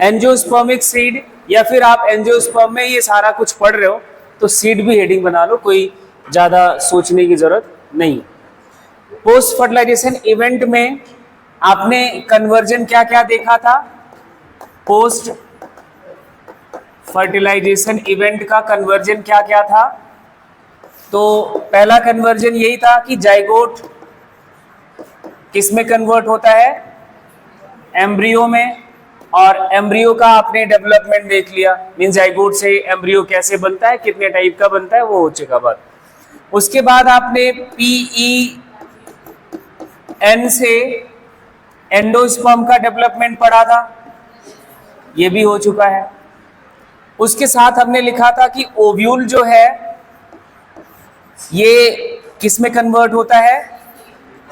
Angiospermic seed, या फिर आप एंजियोस्पर्म में ये सारा कुछ पढ़ रहे हो तो सीड भी हेडिंग बना लो, कोई ज्यादा सोचने की जरूरत नहीं। पोस्ट फर्टिलाइजेशन इवेंट में आपने कन्वर्जन क्या क्या देखा था? पोस्ट फर्टिलाइजेशन इवेंट का कन्वर्जन क्या क्या था? तो पहला कन्वर्जन यही था कि जाइगोट किसमें कन्वर्ट होता है? एम्ब्रियो में। और एम्ब्रियो का आपने डेवलपमेंट देख लिया, मीन जाइगोट से एम्ब्रियो कैसे बनता है, कितने टाइप का बनता है, वो हो चुका बात। उसके बाद आपने PEN से एंडोस्पर्म का डेवलपमेंट पढ़ा था, ये भी हो चुका है। उसके साथ हमने लिखा था कि ओव्यूल जो है ये किस में कन्वर्ट होता है?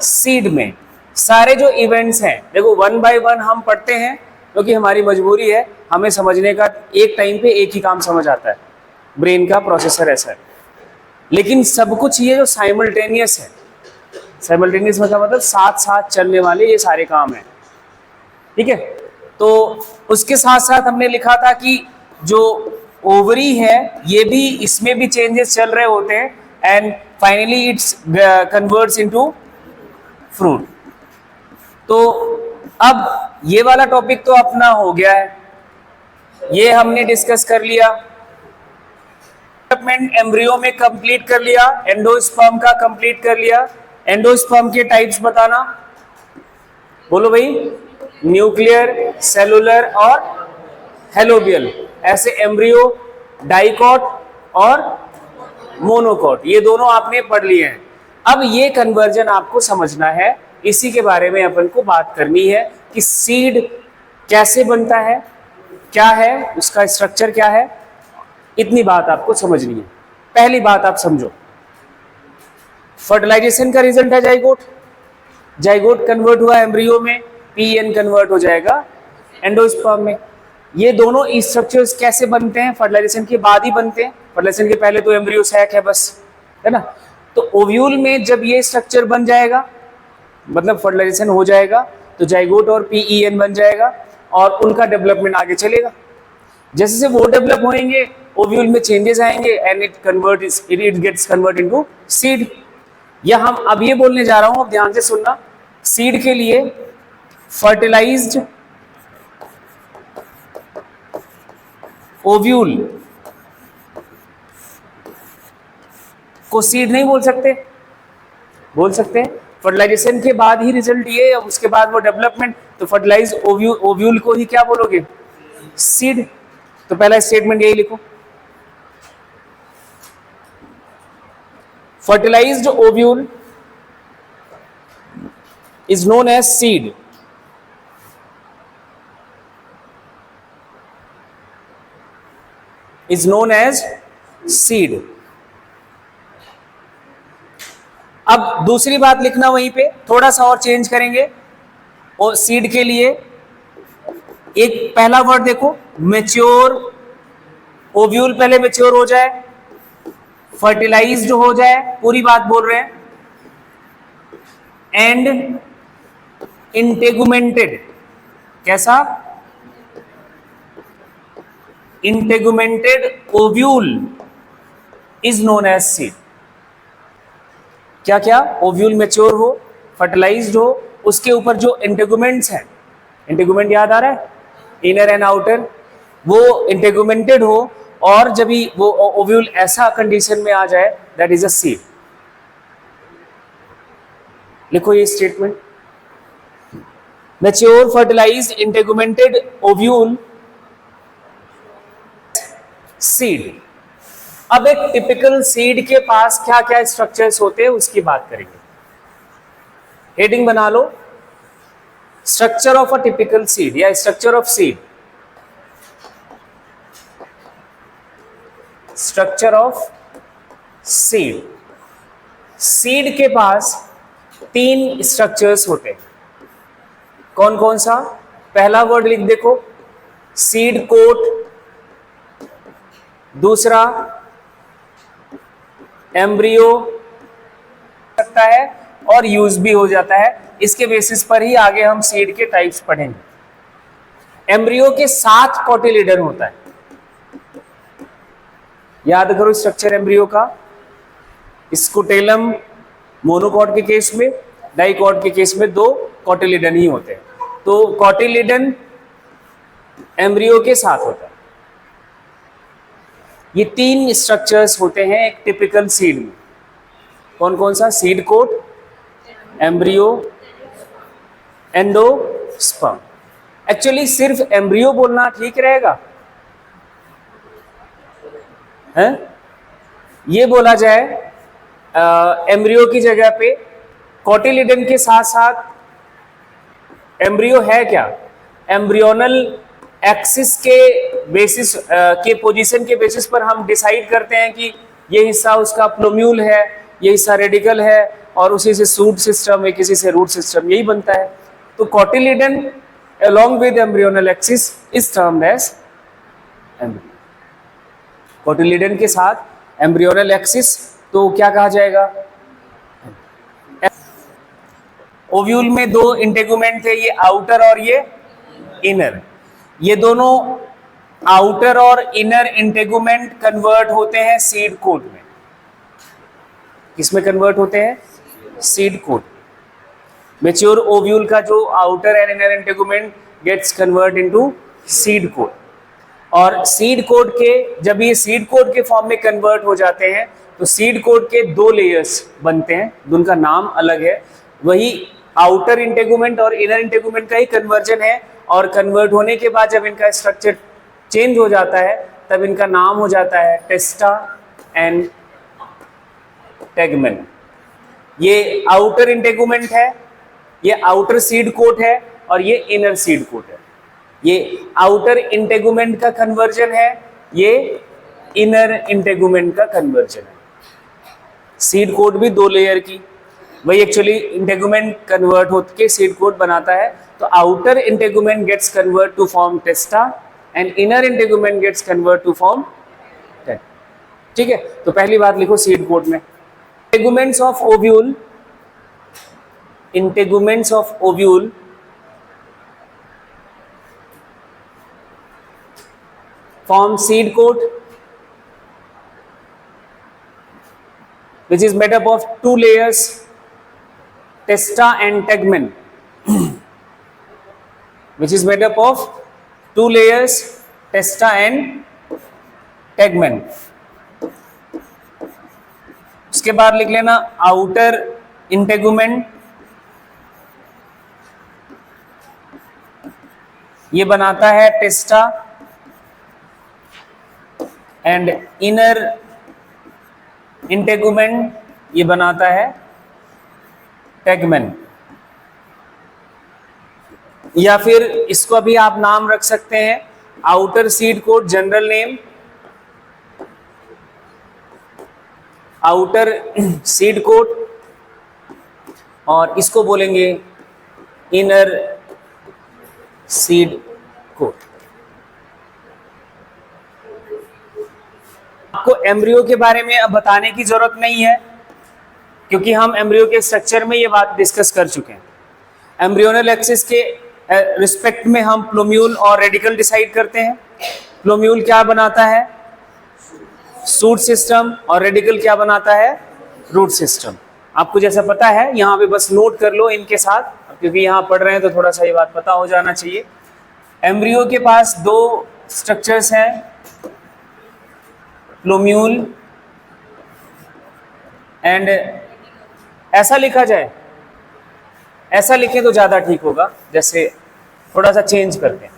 सीड में। सारे जो इवेंट्स हैं देखो वन बाय वन हम पढ़ते हैं क्योंकि हमारी मजबूरी है, हमें समझने का एक टाइम पे एक ही काम समझ आता है, ब्रेन का प्रोसेसर ऐसा है। लेकिन सब कुछ ये जो साइमल्टेनियस है, साइमल्टेनियस मतलब साथ साथ चलने वाले ये सारे काम हैं, ठीक है। तो उसके साथ साथ हमने लिखा था कि जो ओवरी है ये भी, इसमें भी चेंजेस चल रहे होते हैं and finally it's converts into fruit. तो अब ये वाला टॉपिक तो अपना हो गया है, ये हमने डिस्कस कर लिया। डेवलपमेंट एम्ब्रियो में कंप्लीट कर लिया, एंडोस्पर्म का कंप्लीट कर लिया। एंडोस्पर्म के टाइप्स बताना, बोलो भाई। न्यूक्लियर, सेलुलर और हेलोबियल। ऐसे एम्ब्रियो, डाइकॉट और मोनोकॉट, ये दोनों आपने पढ़ लिए हैं। अब ये कन्वर्जन आपको समझना है, इसी के बारे में अपन को बात करनी है कि सीड कैसे बनता है, क्या है उसका स्ट्रक्चर, क्या है, इतनी बात आपको समझनी है। पहली बात आप समझो, फर्टिलाइजेशन का रिजल्ट है जाइगोट, जाइगोट कन्वर्ट हुआ एम्ब्रियो में, PEN कन्वर्ट हो जाएगा एंडोस्पर्म में। ये दोनों स्ट्रक्चर्स कैसे बनते हैं? फर्टिलाइजेशन के बाद ही बनते हैं, फर्टिलाइजेशन के पहले तो एम्ब्रियो सैक है बस, है ना। तो ओव्यूल में जब ये स्ट्रक्चर बन जाएगा, मतलब फर्टिलाइजेशन हो जाएगा, तो जाइगोट और PEN बन जाएगा और उनका डेवलपमेंट आगे चलेगा। जैसे से वो डेवलप होंगे ओव्यूल में चेंजेस आएंगे and it gets convert into seed. या हम अब ये बोलने जा रहा हूं, अब ध्यान से सुनना, सीड के लिए फर्टिलाइज्ड ओव्यूल को सीड नहीं बोल सकते, बोल सकते हैं। फर्टिलाइजेशन के बाद ही रिजल्ट ये, अब उसके बाद वो डेवलपमेंट, तो फर्टिलाइज ओव्यूल को ही क्या बोलोगे? सीड। तो पहला स्टेटमेंट यही लिखो, fertilized ovule is known as seed. Is known as seed. अब दूसरी बात लिखना वहीं पे, थोड़ा सा और चेंज करेंगे। और सीड के लिए एक पहला वर्ड देखो, मैच्योर ओव्यूल पहले मैच्योर हो जाए, फर्टिलाइज्ड हो जाए, पूरी बात बोल रहे हैं, एंड इंटेगुमेंटेड। कैसा? Integumented ovule is known as seed. क्या क्या? ओव्यूल मैच्योर हो, फर्टिलाइज्ड हो, उसके ऊपर जो इंटेगुमेंट्स हैं, इंटेगुमेंट याद आ रहा है, इनर एंड आउटर, वो इंटेगुमेंटेड हो, और जब भी वो ओव्यूल ऐसा कंडीशन में आ जाए, दैट इज अ सीड। लिखो ये statement, mature fertilised integumented ovule seed. अब एक टिपिकल सीड के पास क्या क्या स्ट्रक्चर्स होते हैं उसकी बात करेंगे। हेडिंग बना लो, structure of a typical seed या structure of seed. Structure of seed. Seed के पास 3 स्ट्रक्चर्स होते हैं। कौन कौन सा? पहला वर्ड लिख देखो, सीड कोट। दूसरा एम्ब्रियो सकता है और यूज भी हो जाता है इसके बेसिस पर ही आगे हम सीड के टाइप्स पढ़ेंगे। एम्ब्रियो के 7 कोटिलिडन होता है, याद करो स्ट्रक्चर एम्ब्रियो का। स्कुटेलम मोनोकॉट के केस में, डाइकॉट के केस में 2 कोटिलिडन ही होते हैं। तो कोटिलिडन एम्ब्रियो के साथ होता है। ये 3 स्ट्रक्चर्स होते हैं एक टिपिकल सीड में। कौन कौन सा? Seed coat, embryo, endosperm. Actually सिर्फ एम्ब्रियो बोलना ठीक रहेगा है? ये बोला जाए एम्ब्रियो की जगह पे कोटिलिडन के साथ साथ एम्ब्रियो है क्या? एम्ब्रियोनल एक्सिस के बेसिस के पोजीशन के बेसिस पर हम डिसाइड करते हैं कि ये हिस्सा उसका प्लोम्यूल है, ये हिस्सा रेडिकल है, और उसी से सूट सिस्टम है, किसी से रूट सिस्टम, यही बनता है। तो cotyledon along with embryonal axis is termed as embryo। Cotyledon के साथ एम्ब्रियोनल एक्सिस तो क्या कहा जाएगा? ओव्यूल में 2 इंटेगुमेंट थे, ये आउटर और ये इनर। ये दोनों आउटर और इनर इंटेगुमेंट कन्वर्ट होते हैं सीड कोट में। किसमें कन्वर्ट होते हैं? Seed coat. मैच्योर ओव्यूल का जो outer and inner integument gets convert into seed coat. और सीड कोट के जब ये सीड कोट के फॉर्म में कन्वर्ट हो जाते हैं तो सीड कोट के 2 लेयर्स बनते हैं, उनका नाम अलग है। वही आउटर इंटेगुमेंट और इनर इंटेगुमेंट का ही कन्वर्जन है, और कन्वर्ट होने के बाद जब इनका स्ट्रक्चर चेंज हो जाता है तब इनका नाम हो जाता है टेस्टा एंड टेगमेन। ये आउटर इंटेगुमेंट है, ये आउटर सीड कोट है, और ये इनर सीड कोट है। ये आउटर इंटेगुमेंट का कन्वर्जन है, ये इनर इंटेगुमेंट का कन्वर्जन है। सीड कोट भी 2 लेयर की, वही एक्चुअली इंटेगुमेंट कन्वर्ट होकर के सीड कोट बनाता है। तो outer integument gets convert to form testa and inner integument gets convert to form teg. ठीक है, तो पहली बात लिखो सीड कोट में integuments of ovule, integuments of ovule form seed coat which is made up of 2 layers, testa and tegmen, which is made up of 2 layers, testa and tegmen। उसके बाद लिख लेना आउटर इंटेगुमेंट, ये बनाता है टेस्टा, and inner integument ये बनाता है टेगमेन। या फिर इसको भी आप नाम रख सकते हैं outer seed coat, general name outer seed coat, और इसको बोलेंगे इनर सीड कोट। आपको एम्ब्रियो के बारे में अब बताने की जरूरत नहीं है, क्योंकि हम एम्ब्रियो के स्ट्रक्चर में ये बात डिस्कस कर चुके हैं। एम्ब्रियोनल एक्सिस के रिस्पेक्ट में हम प्लोम्यूल और रेडिकल डिसाइड करते हैं। प्लोम्यूल क्या बनाता है? सूट सिस्टम, और रेडिकल क्या बनाता है? Root system. आपको जैसा पता है यहाँ पे बस नोट कर लो इनके साथ, क्योंकि यहाँ पढ़ रहे हैं तो थोड़ा सा ये बात पता हो जाना चाहिए। एम्ब्रियो के पास 2 स्ट्रक्चर्स हैं, प्लोम्यूल एंड, ऐसा लिखा जाए, ऐसा लिखें तो ज्यादा ठीक होगा, जैसे थोड़ा सा चेंज करते हैं।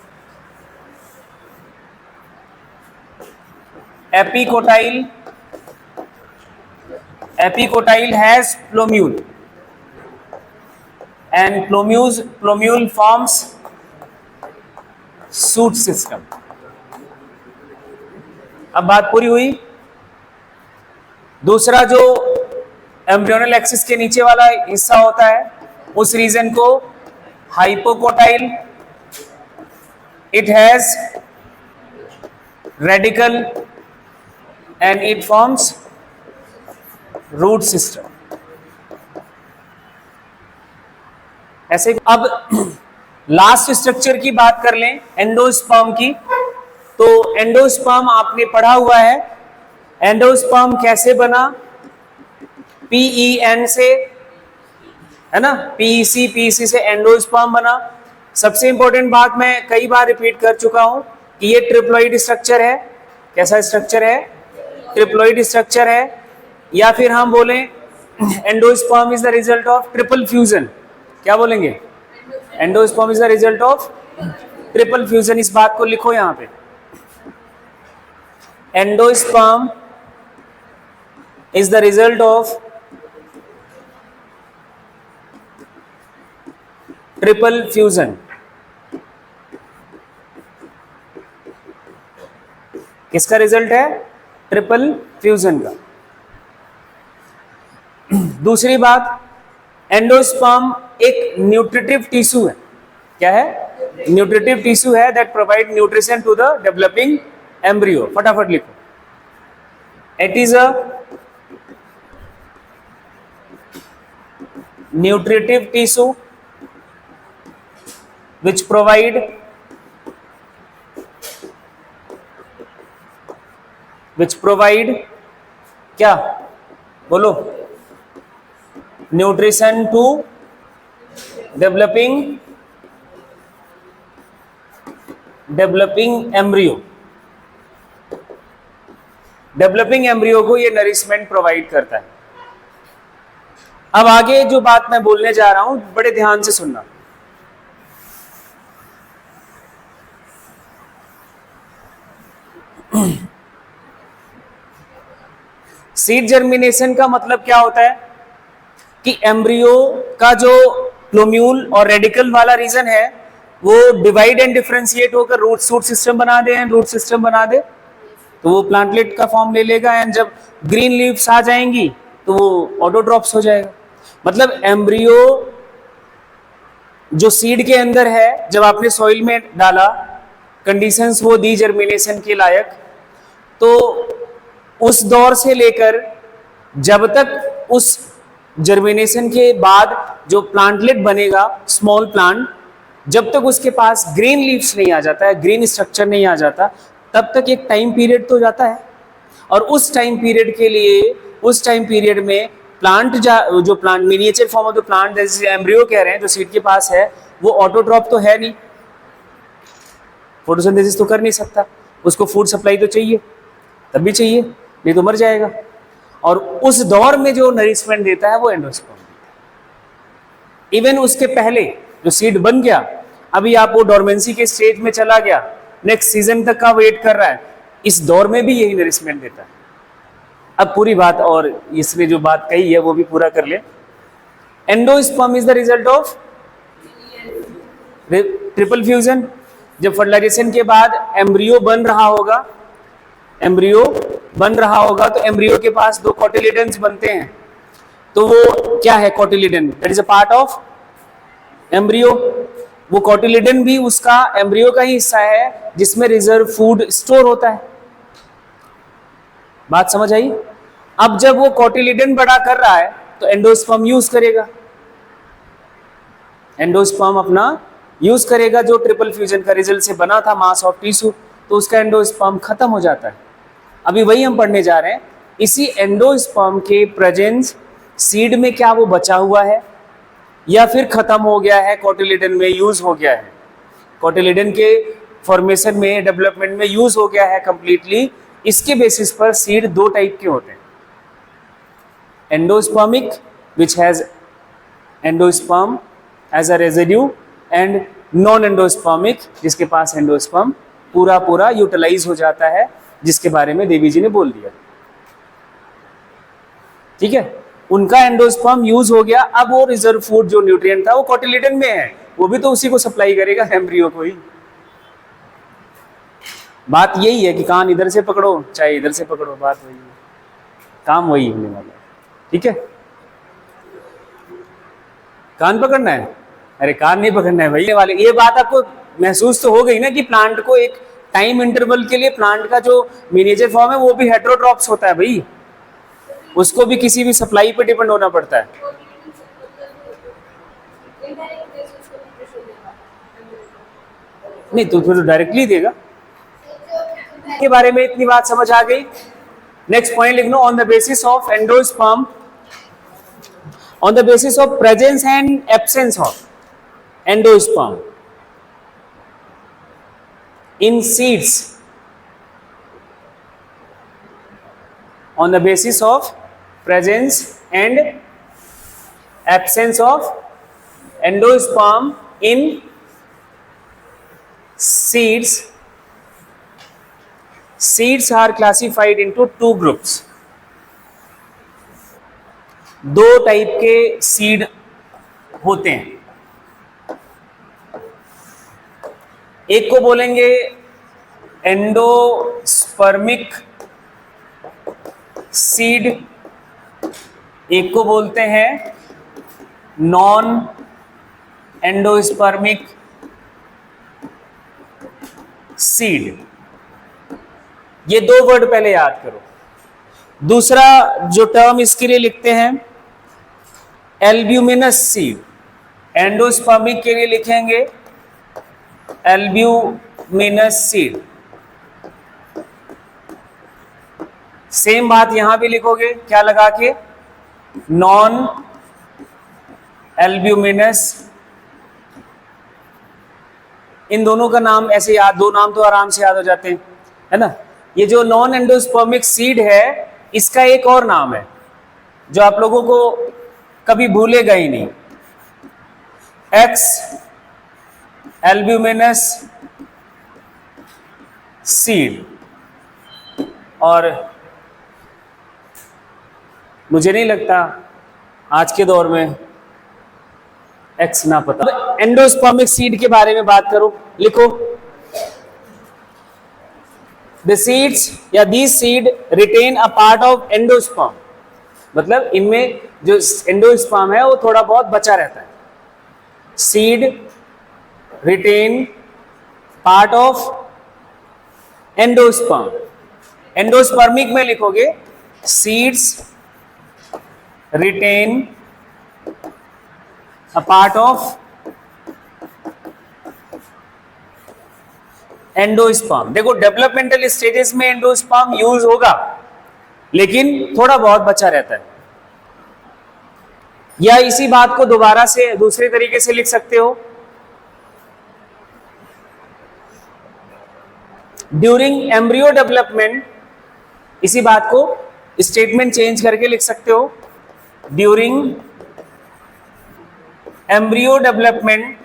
Epicotyl, epicotyl has plumule and plumule forms shoot system. अब बात पूरी हुई। दूसरा जो एम्ब्रियोनल एक्सिस के नीचे वाला हिस्सा होता है उस रीजन को hypocotyl, it has radical and it forms root system. ऐसे। अब लास्ट स्ट्रक्चर की बात कर लें, एंडोस्पर्म की। तो एंडोस्पर्म आपने पढ़ा हुआ है, एंडोस्पर्म कैसे बना, PEN से, है ना, PEC से एंडोस्पर्म बना। सबसे इंपॉर्टेंट बात मैं कई बार रिपीट कर चुका हूं कि ये ट्रिप्लॉइड स्ट्रक्चर है। कैसा स्ट्रक्चर है? ट्रिप्लॉइड स्ट्रक्चर है। या फिर हम बोलें endosperm is the result of triple fusion. क्या बोलेंगे? Endosperm is the result of triple fusion. इस बात को लिखो यहां पे, endosperm is the result of triple fusion. किसका रिजल्ट है? ट्रिपल फ्यूजन का। दूसरी बात, एंडोस्पर्म एक न्यूट्रिटिव टिश्यू है। क्या है? न्यूट्रिटिव टिश्यू है that provide nutrition to the developing embryo. फटाफट लिखो, it is a nutritive tissue which provide क्या बोलो? Nutrition to developing embryo. Developing embryo को ये नरिशमेंट प्रोवाइड करता है। अब आगे जो बात मैं बोलने जा रहा हूं बड़े ध्यान से सुनना। सीड जर्मिनेशन का मतलब क्या होता है कि एम्ब्रियो का जो प्लूम्यूल और रेडिकल वाला रीजन है वो डिवाइड एंड डिफरेंशिएट होकर रूट शूट सिस्टम बना दे, एंड रूट सिस्टम बना दे तो वो प्लांटलेट का फॉर्म ले लेगा, एंड जब ग्रीन लीव्स आ जाएंगी तो वो ऑटोट्रॉप्स हो जाएगा। मतलब एम्ब्रियो जो सीड के अंदर है, जब आपने सॉइल में डाला, कंडीशंस वो दी जर्मिनेशन के लायक, तो उस दौर से लेकर जब तक उस जर्मिनेशन के बाद जो प्लांटलेट बनेगा, स्मॉल प्लांट, जब तक उसके पास ग्रीन लीव्स नहीं आ जाता है, ग्रीन स्ट्रक्चर नहीं आ जाता, तब तक एक टाइम पीरियड तो जाता है। और उस टाइम पीरियड के लिए, उस टाइम पीरियड में प्लांट जो plant miniature form of the plant जैसे एम्ब्रियो कह रहे हैं जो सीड के पास है, वो ऑटोट्रॉप तो है नहीं, फोटोसिंथेसिस तो कर नहीं सकता, उसको फूड सप्लाई तो चाहिए, तब भी चाहिए, नहीं तो मर जाएगा। और उस दौर में जो नरिशमेंट देता है वो एंडोस्पर्म देता है। इवन उसके पहले जो सीड बन गया, अभी आप वो डोरमेंसी के स्टेज में चला गया, नेक्स्ट सीजन तक का वेट कर रहा है, इस दौर में भी यही नरिशमेंट देता है। अब पूरी बात और इसने जो बात कही है वो भी पूरा कर ले। Endosperm is the result of triple fusion. जब फर्टिलाइजेशन के बाद एम्ब्रियो बन रहा होगा, एम्ब्रियो बन रहा होगा तो एम्ब्रियो के पास दो कोटिलिडन्स बनते हैं। तो वो क्या है? Cotyledon, that is a part of embryo. वो कोटिलिडन भी उसका एम्ब्रियो का ही हिस्सा है जिसमें रिजर्व फूड स्टोर होता है। बात समझ आई? अब जब वो कोटिलिडन बड़ा कर रहा है तो एंडोस्पर्म यूज करेगा, एंडोस्पर्म अपना यूज करेगा जो ट्रिपल फ्यूजन का रिजल्ट से बना था मास ऑफ टिश्यू, तो उसका एंडोस्पर्म खत्म हो जाता है। अभी वही हम पढ़ने जा रहे हैं। इसी एंडोस्पर्म के प्रेजेंस सीड में क्या वो बचा हुआ है या फिर खत्म हो गया है, कोटिलिडन में यूज हो गया है, कोटिलिडन के फॉर्मेशन में, डेवलपमेंट में यूज हो गया है कंप्लीटली। इसके बेसिस पर सीड दो टाइप के होते हैं, endospermic which has endosperm as a residue, and non endospermic जिसके पास एंडोस्पर्म पूरा यूटिलाइज हो जाता है, जिसके बारे में देवी जी ने बोल दिया। ठीक है, उनका एंडोस्पर्म यूज हो गया, अब वो रिजर्व फूड जो न्यूट्रिएंट था वो कोटिलिडन में है, वो भी तो उसी को सप्लाई करेगा, एम्ब्रियो को ही। बात यही है कि कान इधर से पकड़ो चाहे इधर से पकड़ो, बात वही है, काम वही होने वाला है। ठीक है, कान पकड़ना है? अरे कान नहीं पकड़ना है भाई वाले। ये बात आपको महसूस तो हो गई ना कि प्लांट को एक टाइम इंटरवल के लिए प्लांट का जो मिनिएचर फॉर्म है वो भी हेटेरोट्रॉप्स होता है भाई, उसको भी किसी भी सप्लाई पे डिपेंड होना पड़ता है। नहीं तो फिर डायरेक्टली देगा। के बारे में इतनी बात समझ आ गई। नेक्स्ट पॉइंट लिख लो, on the basis of endosperm, on the basis of presence and absence of endosperm in seeds, on the basis of presence and absence of endosperm in seeds, seeds are classified into two groups। दो type के seed होते हैं, एक को बोलेंगे endospermic seed, एक को बोलते हैं नॉन एंडोस्पर्मिक सीड। ये दो वर्ड पहले याद करो। दूसरा जो टर्म इसके लिए लिखते हैं एल्ब्यूमिनस सीड, एंडोस्पर्मिक के लिए लिखेंगे एल्ब्यूमिनस सीड। सेम बात यहां भी लिखोगे, क्या लगा के, नॉन एल्ब्यूमिनस। इन दोनों का नाम ऐसे याद, दो नाम तो आराम से याद हो जाते हैं, है ना। ये जो नॉन एंडोस्पर्मिक सीड है, इसका एक और नाम है जो आप लोगों को कभी भूलेगा ही नहीं, एक्स एल्ब्यूमिनस सीड। और मुझे नहीं लगता आज के दौर में एक्स ना पता। एंडोस्पर्मिक सीड के बारे में बात करो, लिखो द सीड्स या these seed retain a part of endosperm, मतलब इनमें जो एंडोस्पर्म है वो थोड़ा बहुत बचा रहता है। Seed retain part of endosperm, endospermic में लिखोगे seeds retain a part of endosperm. देखो डेवलपमेंटल स्टेजेस में एंडोस्पर्म यूज होगा, लेकिन थोड़ा बहुत बचा रहता है। या इसी बात को दोबारा से दूसरे तरीके से लिख सकते हो, ड्यूरिंग एम्ब्रियो डेवलपमेंट, इसी बात को स्टेटमेंट चेंज करके लिख सकते हो, during embryo development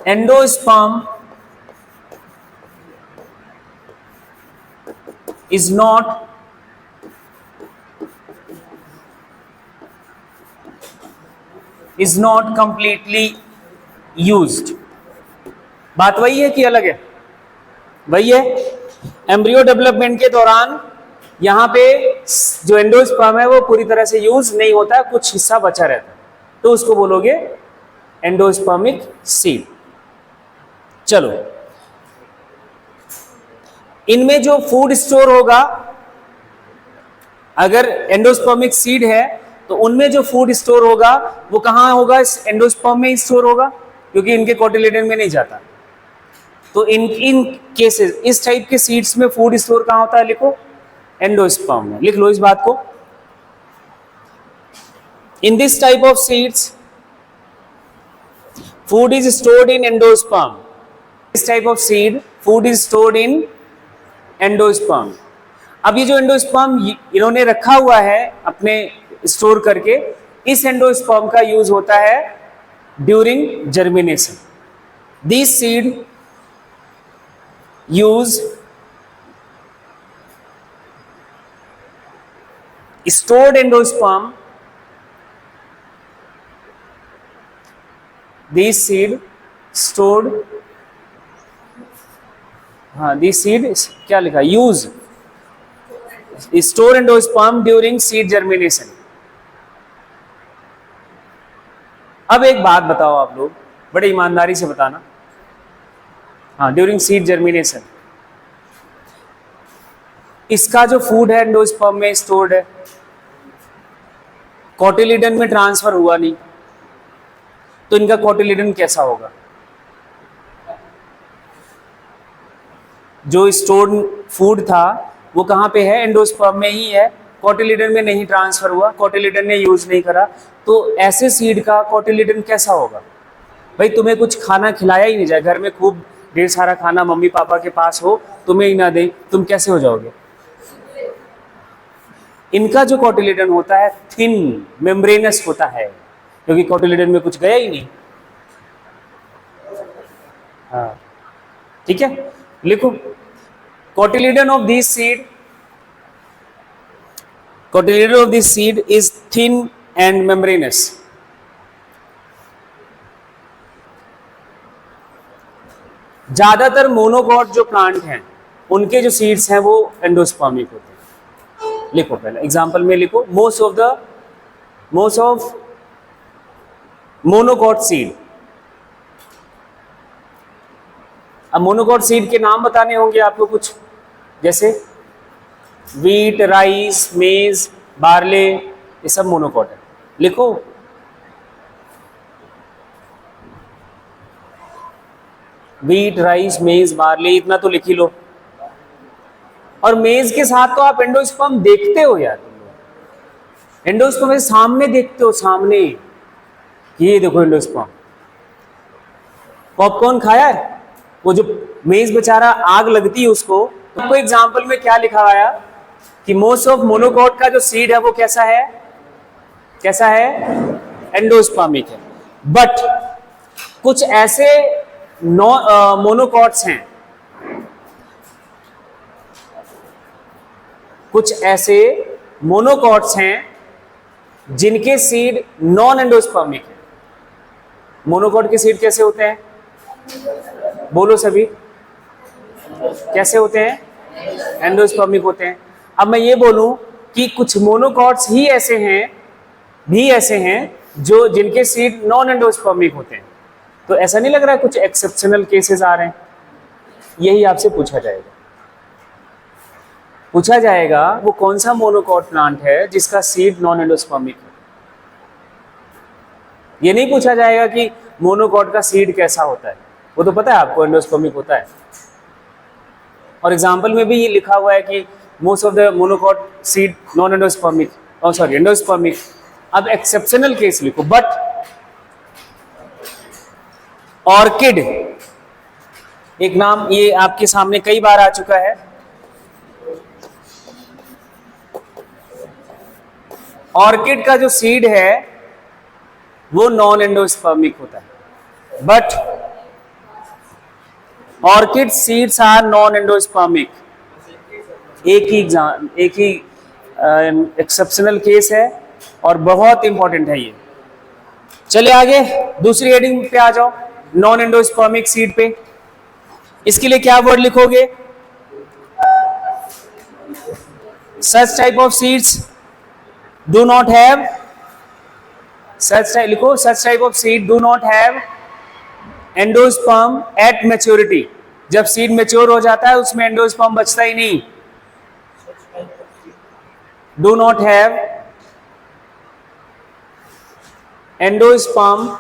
endosperm is not completely used। बात वही है कि अलग है? वही है। एम्ब्रियो डेवलपमेंट के दौरान यहाँ पे जो एंडोस्पर्म है वो पूरी तरह से यूज नहीं होता है, कुछ हिस्सा बचा रहता है, तो उसको बोलोगे एंडोस्पर्मिक सीड। चलो, इनमें जो फूड स्टोर होगा, अगर एंडोस्पर्मिक सीड है तो उनमें जो फूड स्टोर होगा वो कहाँ होगा? इस एंडोस्पर्म में स्टोर होगा, क्योंकि इनके कोटिलेडन में नहीं जाता। तो इन केसेस, इस टाइप के सीड्स में फूड स्टोर कहाँ होता है? लिखो एंडोस्पर्म में, लिख लो इस बात को। In this type of seeds food is stored in endosperm. इस type of seed food is stored in endosperm. अब ये जो एंडोस्पर्म इन्होंने रखा हुआ है अपने स्टोर करके, इस एंडोस्पर्म का यूज होता है during germination. This seed use stored endosperm, these seed stored, हाँ these seed क्या लिखा? use stored endosperm during seed germination। अब एक बात बताओ आप लोग, बड़े ईमानदारी से बताना, हाँ ड्यूरिंग सीड जर्मिनेशन इसका जो फूड है एंडोस्पर्म में स्टोर्ड है, कोटिलिडन में ट्रांसफर हुआ नहीं, तो इनका कोटिलिडन कैसा होगा? जो स्टोर्ड फूड था वो कहाँ पे है? एंडोस्पर्म में ही है, कोटिलिडन में नहीं ट्रांसफर हुआ, कोटिलिडन ने यूज नहीं करा, तो ऐसे सीड का कोटिलिडन कैसा होगा? भाई तुम्हें कुछ खाना खिलाया ही नहीं जाए, घर में खूब ढेर सारा खाना मम्मी पापा के पास हो, तुम्हें ही ना दे, तुम कैसे हो जाओगे? इनका जो कोटिलिडन होता है थिन मेम्ब्रेनस होता है, क्योंकि कोटिलिडन में कुछ गया ही नहीं। हाँ ठीक है, लिखो cotyledon of this seed, cotyledon of this seed is thin and membranes. ज्यादातर मोनोकॉट जो प्लांट हैं उनके जो सीड्स हैं वो एंडोस्पर्मिक होते हैं। लिखो पहले एग्जांपल में लिखो, मोस्ट ऑफ मोनोकॉट सीड। अब मोनोकॉट सीड के नाम बताने होंगे आपको कुछ, जैसे वीट, राइस, मेज, बार्ले, ये सब मोनोकॉट है। लिखो वीट, राइस, मेज, बार्ले, इतना तो लिख ही लो। और मेज के साथ तो आप एंडोस्पर्म देखते हो यार, एंडोस्पर्म सामने देखते हो, सामने ये देखो एंडोस्पर्म। पॉपकॉर्न खाया है? वो जो मेज बेचारा आग लगती है उसको, तो एग्जांपल में क्या लिखा हुआ है कि मोस्ट ऑफ मोनोकॉट का जो सीड है वो कैसा है? कैसा है? एंडोस्पर्मिक है। बट कुछ ऐसे मोनोकॉट्स हैं, कुछ ऐसे मोनोकॉट्स हैं जिनके सीड नॉन एंडोस्पर्मिक है। मोनोकॉट के सीड कैसे होते हैं? बोलो सभी, कैसे होते हैं? एंडोस्पर्मिक होते हैं। अब मैं ये बोलूं कि कुछ मोनोकॉट्स ही ऐसे हैं जो जिनके सीड नॉन एंडोस्पर्मिक होते हैं, तो ऐसा नहीं लग रहा है कुछ एक्सेप्शनल केसेस आ रहे हैं? यही आपसे पूछा जाएगा वो कौन सा मोनोकॉट प्लांट है जिसका सीड नॉन एंडोस्पर्मिक है। ये नहीं पूछा जाएगा कि मोनोकॉट का सीड कैसा होता है, वो तो पता है आपको एंडोस्पर्मिक होता है। और एग्जाम्पल में भी ये लिखा हुआ है कि most of the monocot seed non endospermic, sorry endospermic. अब एक्सेप्शनल केस लिखो, बट ऑर्किड एक नाम ये आपके सामने कई बार आ चुका है। ऑर्किड का जो सीड है वो नॉन एंडोस्पर्मिक होता है, but orchid seeds are non endospermic. एक ही एक्सेप्शनल केस है और बहुत इंपॉर्टेंट है ये। चलिए आगे दूसरी हेडिंग पे आ जाओ, नॉन एंडोस्पर्मिक सीड पे। इसके लिए क्या वर्ड लिखोगे? Such type of seeds do not have, लिखो such type of seed do not have endosperm at maturity. जब सीड मैच्योर हो जाता है उसमें एंडोस्पर्म बचता ही नहीं। Do not have endosperm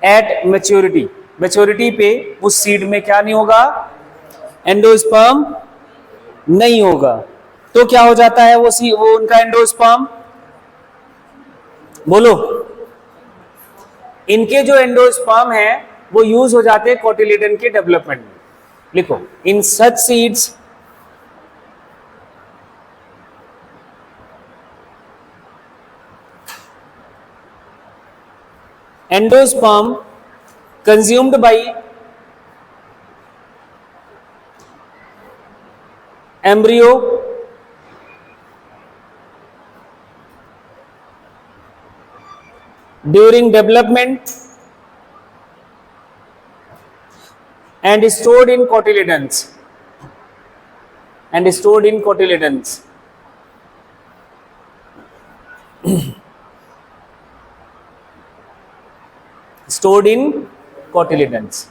at maturity. Maturity पे उस सीड में क्या नहीं होगा? एंडोस्पर्म नहीं होगा। तो क्या हो जाता है वो उनका एंडोस्पर्म? बोलो। इनके जो एंडोस्पर्म है वो यूज हो जाते हैं कोटिलिडन के डेवलपमेंट में। लिखो in such seeds endosperm consumed by embryo during development and stored in cotyledons stored in cotyledons.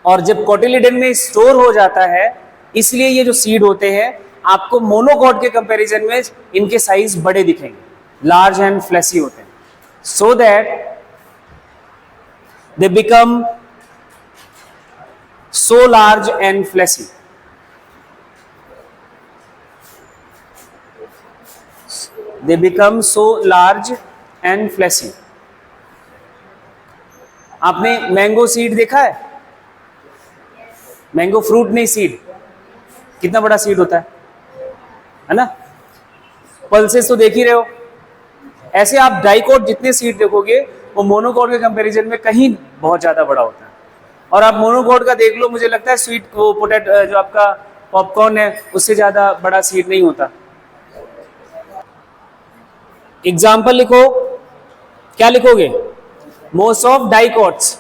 और जब कोटिलिडन में स्टोर हो जाता है इसलिए ये जो सीड होते हैं आपको मोनोकॉट के कंपैरिजन में इनके साइज बड़े दिखेंगे, लार्ज एंड फ्लैसी होते हैं, so that they become so large and fleshy. They become so large and fleshy. आपने मैंगो सीड देखा है? मैंगो फ्रूट नहीं, सीड। कितना बड़ा सीड होता है ना? पल्सेस तो देख ही रहे हो। ऐसे आप डाइकोट जितने सीड देखोगे वो मोनोकोट के कंपैरिजन में कहीं बहुत ज्यादा बड़ा होता है। और आप मोनोकोट का देख लो, मुझे लगता है स्वीट वो पोटैटो जो आपका पॉपकॉर्न है उससे ज्यादा बड़ा सीड नहीं होता। एग्जाम्पल लिखो, क्या लिखोगे? मोस्ट ऑफ डाइकोट्स,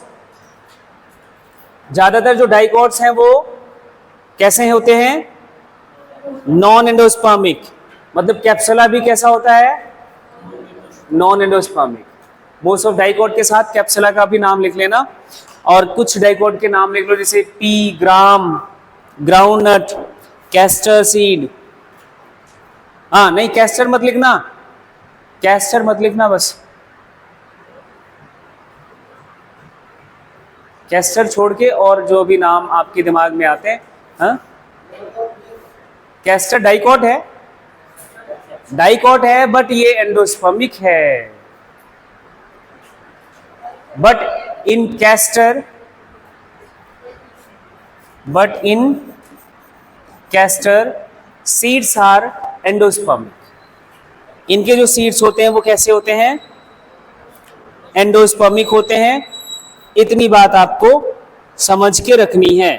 ज्यादातर जो डाइकोट्स हैं वो कैसे होते हैं? Non endospermic. मतलब कैप्सुला भी कैसा होता है? Non endospermic. Most of dicot के साथ कैप्सुला का भी नाम लिख लेना, और कुछ डाइकोट के नाम लिख लो, जैसे पी, ग्राम, ग्राउंडनट, कैस्टर सीड। हाँ नहीं, कैस्टर मत लिखना, कैस्टर मत लिखना, बस कैस्टर छोड़ के और जो भी नाम आपके दिमाग में आते हैं। हाँ, कैस्टर डाइकोट है, डाइकोट है, बट ये एंडोस्पर्मिक है। But in castor seeds are endospermic. इनके जो सीड्स होते हैं वो कैसे होते हैं? एंडोस्पर्मिक होते हैं। इतनी बात आपको समझ के रखनी है।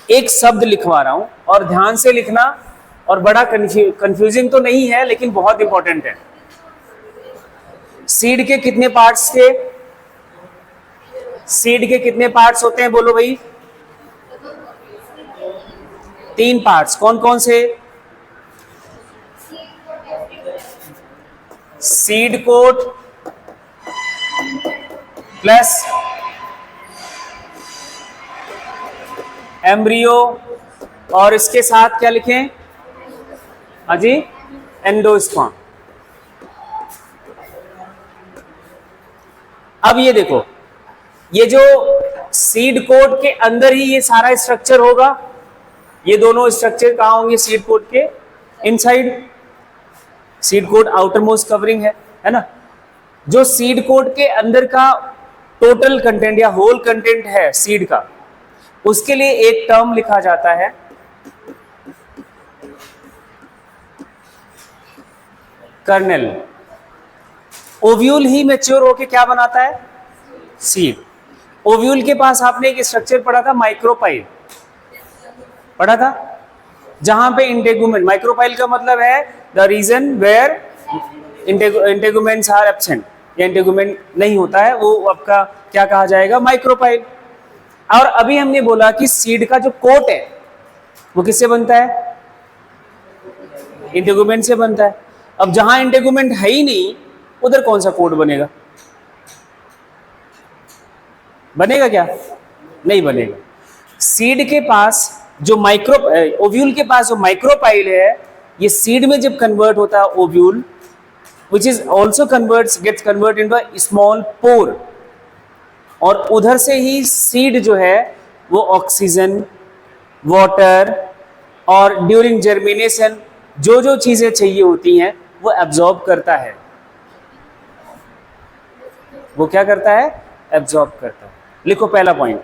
एक शब्द लिखवा रहा हूं और ध्यान से लिखना, और बड़ा कंफ्यूजिंग तो नहीं है लेकिन बहुत इंपॉर्टेंट है। सीड के कितने पार्ट्स थे? सीड के कितने पार्ट्स होते हैं, बोलो भाई? 3 पार्ट्स। कौन कौन से? सीड कोट प्लस एम्ब्रियो, और इसके साथ क्या लिखें? हाँ जी, एंडोस्पर्म। अब ये देखो, ये जो सीड कोट के अंदर ही ये सारा स्ट्रक्चर होगा। ये दोनों स्ट्रक्चर कहाँ होंगे? सीड कोट के inside. Seed coat outer most covering है ना? जो सीड कोट के अंदर का टोटल कंटेंट या होल कंटेंट है सीड का, उसके लिए एक टर्म लिखा जाता है, कर्नेल। ओव्यूल ही मैच्योर होके क्या बनाता है? सीड। ओव्यूल के पास आपने एक स्ट्रक्चर पढ़ा था, माइक्रोपाइल पढ़ा था, जहां पे इंटेगुमेंट, माइक्रोपाइल का मतलब है the region where integuments are absent, या इंटेगुमेंट नहीं होता है, वो आपका क्या कहा जाएगा? माइक्रोपाइल। और अभी हमने बोला कि सीड का जो कोट है वो किससे बनता है? इंटेगुमेंट से बनता है। अब जहां इंटेगुमेंट है ही नहीं, उधर कौन सा कोट बनेगा? बनेगा क्या? नहीं बनेगा। सीड के पास जो ओव्यूल के पास जो माइक्रोपाइल है, ये सीड में जब कन्वर्ट होता है ovule, which is also gets converted into a small pore, और उधर से ही सीड जो है वो ऑक्सीजन, वाटर और ड्यूरिंग जर्मिनेशन जो जो चीजें चाहिए होती हैं वो एब्जॉर्ब करता है। वो क्या करता है? एब्जॉर्ब करता है। लिखो पहला point,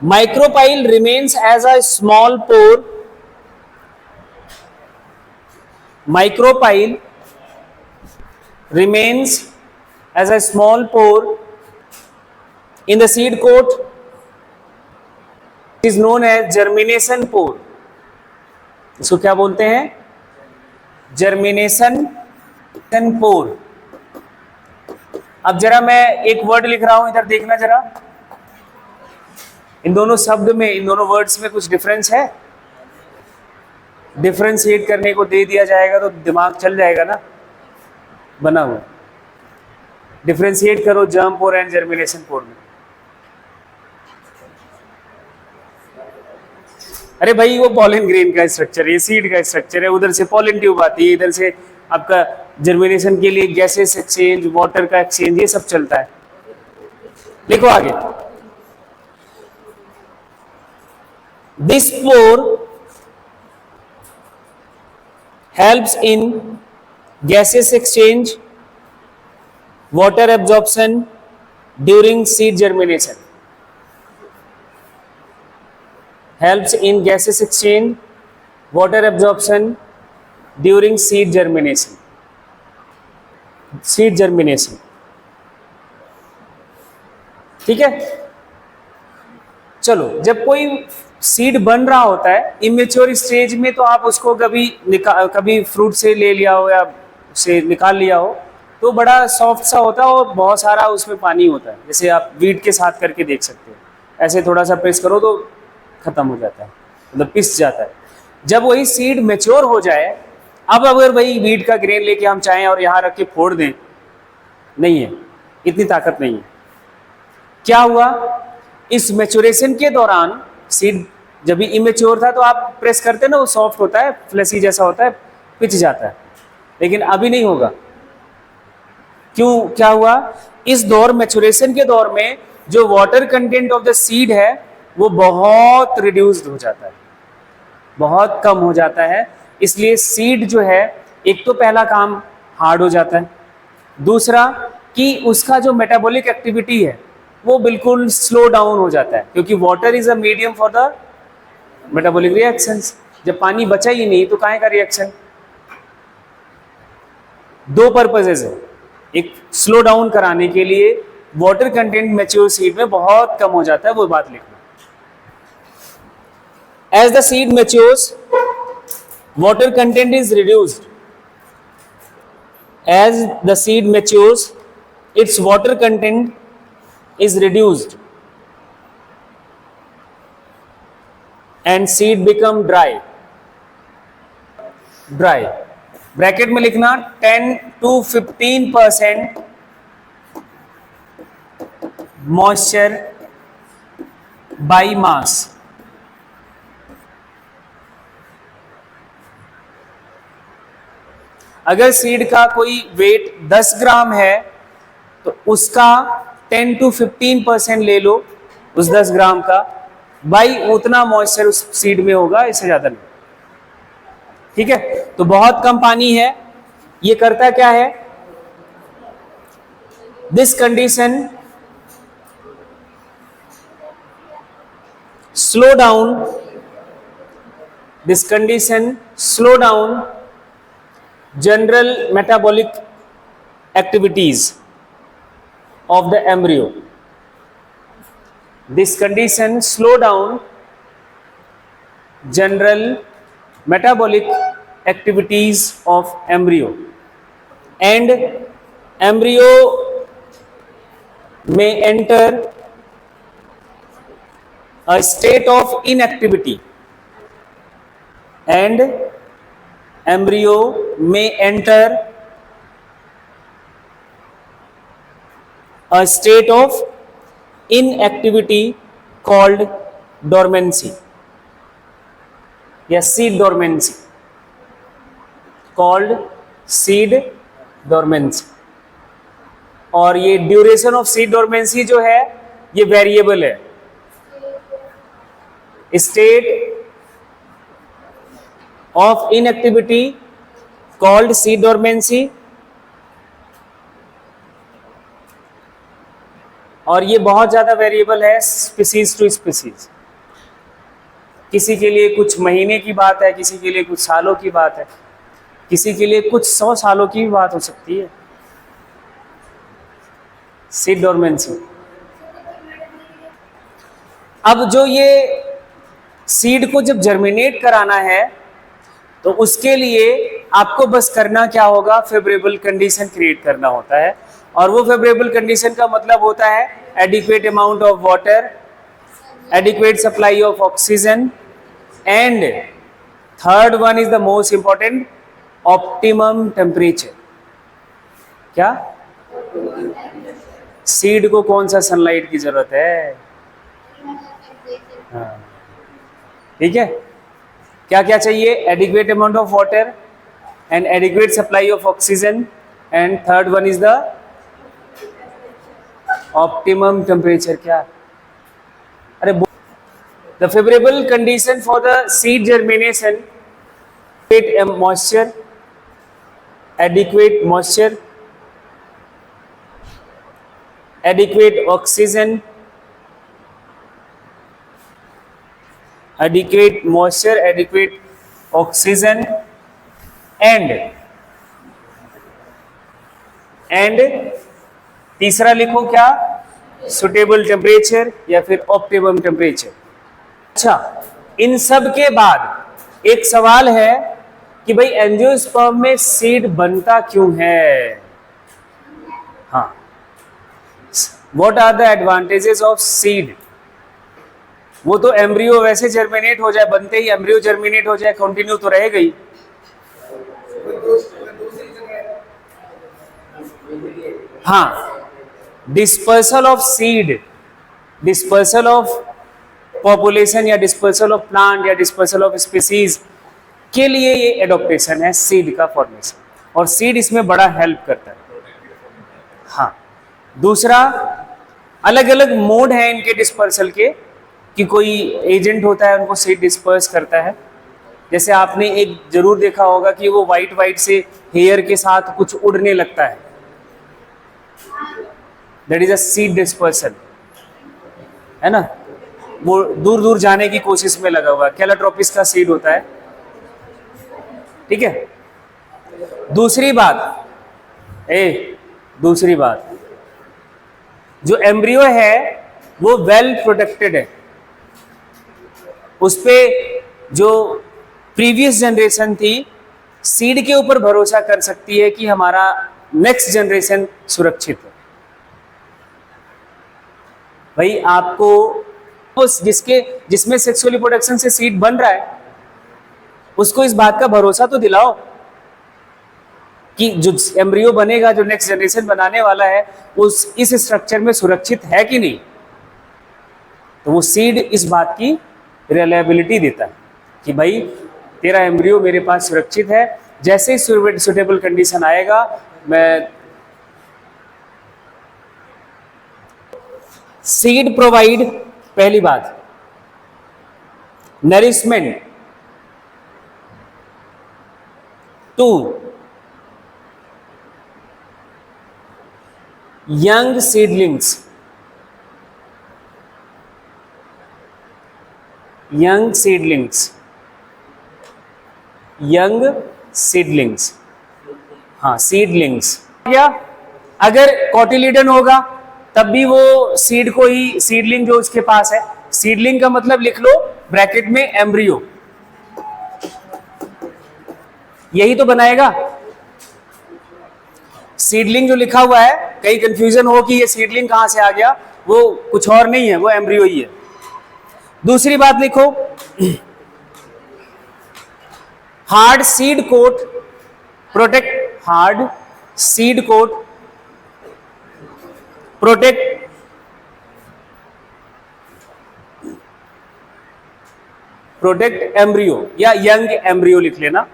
micropyle remains as a small pore. Micropyle remains as a small pore in the seed coat. It is known as germination pore. इसको क्या बोलते हैं? जर्मिनेशन पोर। अब जरा मैं एक वर्ड लिख रहा हूं, इधर देखना जरा। इन दोनों शब्द में, इन दोनों वर्ड्स में कुछ डिफरेंस है? डिफरेंशिएट करने को दे दिया जाएगा तो दिमाग चल जाएगा ना, बना हुआ। डिफरेंशिएट करो जर्म पोर एंड जर्मिनेशन पोर में। अरे भाई वो पॉलन ग्रेन का स्ट्रक्चर है, सीड का स्ट्रक्चर है, उधर से पॉलन ट्यूब आती है, इधर से आपका जर्मिनेशन के लिए गैसेस एक्सचेंज, वाटर का एक्सचेंज, ये सब चलता है। देखो आगे, this pore helps in gases exchange, water absorption during seed germination, helps in gases exchange, water absorption during seed germination. Seed germination, ठीक है। चलो, जब कोई सीड बन रहा होता है इमेच्योर स्टेज में, तो आप उसको कभी फ्रूट से ले लिया हो या से निकाल लिया हो, तो बड़ा सॉफ्ट सा होता है और बहुत सारा उसमें पानी होता है, जैसे आप वीट के साथ करके देख सकते हो, ऐसे थोड़ा सा प्रेस करो तो खत्म हो जाता है, मतलब पिस जाता है। जब वही सीड मैच्योर हो जाए, अब अगर वही वीट का ग्रेन लेके हम चाहें और यहाँ रख के फोड़ दें, नहीं है, इतनी ताकत नहीं है। क्या हुआ, इस मैच्योरेशन के दौरान सीड जब भी इमेच्योर था तो आप प्रेस करते ना, वो सॉफ्ट होता है, फ्लसी जैसा होता है, पिच जाता है, लेकिन अभी नहीं होगा। क्यों, क्या हुआ, इस दौर मैच्योरेशन के दौर में जो water content of the seed है वो बहुत रिड्यूस्ड हो जाता है, बहुत कम हो जाता है। इसलिए सीड जो है, एक तो पहला काम हार्ड हो जाता है, दूसरा कि उसका जो मेटाबॉलिक एक्टिविटी है वो बिल्कुल स्लो डाउन हो जाता है, क्योंकि water is a medium for the metabolic reactions. जब पानी बचा ही नहीं तो काहे का रिएक्शन। दो पर्पसेस है, एक स्लो डाउन कराने के लिए, वाटर कंटेंट मैच्योर सीड में बहुत कम हो जाता है, वो बात लिखना। As the seed matures, water content is reduced. As the seed matures, its water content is reduced and seed become dry. Dry. Bracket में लिखना 10 to 15% moisture by mass. अगर सीड का कोई वेट 10 ग्राम है तो उसका 10 to 15% ले लो उस 10 ग्राम का, बाई उतना मॉइस्चर उस सीड में होगा, इससे ज्यादा नहीं, ठीक है। तो बहुत कम पानी है, ये करता क्या है, this condition slow down, this condition slow down general metabolic activities of the embryo. This condition slow down general metabolic activities of embryo, and embryo may enter a state of inactivity, and embryo may enter a state of inactivity called dormancy, या seed dormancy, called seed dormancy। और ये duration of seed dormancy जो है ये variable है। State of inactivity called seed dormancy, और ये बहुत ज्यादा वेरिएबल है स्पीसीज टू स्पीसीज। किसी के लिए कुछ महीने की बात है, किसी के लिए कुछ सालों की बात है, किसी के लिए कुछ 100 सालों की भी बात हो सकती है। Seed dormancy. अब जो ये सीड को जब जर्मिनेट कराना है तो उसके लिए आपको बस करना क्या होगा, फेवरेबल कंडीशन क्रिएट करना होता है। और वो फेवरेबल कंडीशन का मतलब होता है adequate amount of water, adequate supply of oxygen, and third one is the most important, optimum temperature. क्या, सीड को कौन सा सनलाइट की जरूरत है, हाँ, ठीक है। क्या क्या चाहिए? Adequate amount of water and adequate supply of oxygen, and third one is the optimum temperature. क्या? अरे the favourable condition for the seed germination, moisture, adequate moisture, adequate oxygen, adequate moisture, adequate oxygen, and तीसरा लिखो क्या? Suitable temperature या फिर optimum temperature. अच्छा, इन सब के बाद एक सवाल है कि भाई एंजियोस्पर्म में सीड बनता क्यों है? हाँ, what are the advantages of seed? वो तो एम्ब्रियो वैसे जर्मिनेट हो जाए, बनते ही एम्ब्रियो जर्मिनेट हो जाए, कंटिन्यू तो रहेगा ही। हाँ, dispersal of seed, dispersal of population या डिस्पर्सल ऑफ प्लांट या डिस्पर्सल ऑफ स्पीसीज के लिए ये एडॉप्टेशन है सीड का फॉर्मेशन, और सीड इसमें बड़ा हेल्प करता है। हाँ, दूसरा, अलग अलग मोड है इनके डिस्पर्सल के, कि कोई एजेंट होता है उनको सीड डिस्पर्स करता है। जैसे आपने एक जरूर देखा होगा कि वो वाइट वाइट से हेयर के साथ कुछ उड़ने लगता है, that is a seed dispersal, है ना। वो दूर दूर जाने की कोशिश में लगा हुआ है, कैलाट्रोपिस का सीड होता है, ठीक है। दूसरी बात, दूसरी बात, जो एम्ब्रियो है वो वेल प्रोटेक्टेड है, उस पे जो प्रीवियस जनरेशन थी सीड के ऊपर भरोसा कर सकती है कि हमारा नेक्स्ट जनरेशन सुरक्षित है। भाई आपको जिसमें सेक्सुअल रिप्रोडक्शन से सीड बन रहा है उसको इस बात का भरोसा तो दिलाओ कि जो एम्ब्रियो बनेगा, जो नेक्स्ट जनरेशन बनाने वाला है, उस इस स्ट्रक्चर में सुरक्षित है कि नहीं। तो वो सीड इस बात की रिलायबिलिटी देता है कि भाई तेरा एम्ब्रियो मेरे पास सुरक्षित है, जैसे ही सुटेबल कंडीशन आएगा मैं। सीड प्रोवाइड, पहली बात, nourishment to young seedlings, young seedlings, young seedlings, हाँ seedlings। क्या अगर कोटिलीडन होगा तब भी वो सीड को ही, सीडलिंग जो उसके पास है, सीडलिंग का मतलब लिख लो ब्रैकेट में एम्ब्रियो, यही तो बनाएगा। सीडलिंग जो लिखा हुआ है, कहीं कंफ्यूजन हो कि ये सीडलिंग कहां से आ गया, वो कुछ और नहीं है, वो एम्ब्रियो ही है। दूसरी बात लिखो, hard seed coat protect, hard seed coat protect embryo या यंग एम्ब्रियो लिख लेना।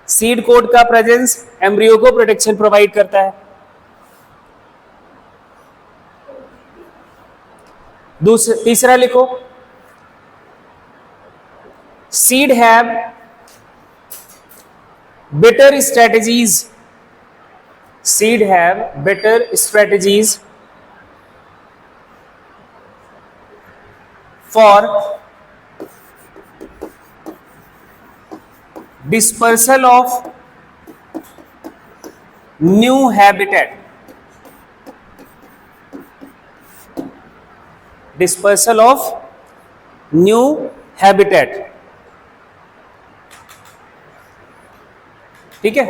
सीड कोट का प्रेजेंस एम्ब्रियो को प्रोटेक्शन प्रोवाइड करता है। तीसरा लिखो, seed have better strategies, seed have better strategies for dispersal of new habitat, dispersal of new habitat, ठीक है।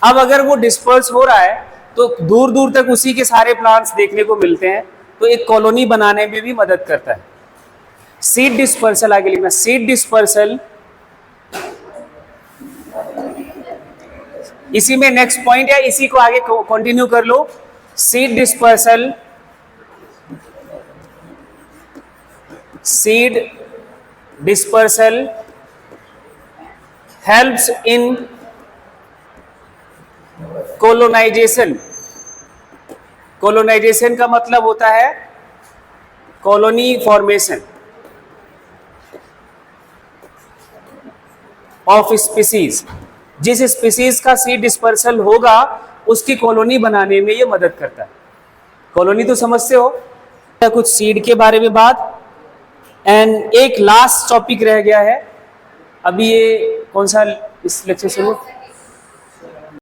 अब अगर वो डिस्पर्स हो रहा है तो दूर दूर तक उसी के सारे प्लांट्स देखने को मिलते हैं, तो एक कॉलोनी बनाने में भी मदद करता है। सीड डिस्पर्सल आगे लिखना, सीड डिस्पर्सल, इसी में नेक्स्ट पॉइंट है, इसी को आगे कंटिन्यू कर लो। Seed dispersal, seed dispersal helps in colonization. Colonization का मतलब होता है कॉलोनी फॉर्मेशन ऑफ स्पीसीज। जिस स्पीसीज का सीड डिस्पर्सल होगा उसकी कॉलोनी बनाने में ये मदद करता है। कॉलोनी तो समझते हो, कुछ सीड के बारे में बात। एंड एक लास्ट टॉपिक रह गया है, अभी ये कौन सा इस लेक्चर से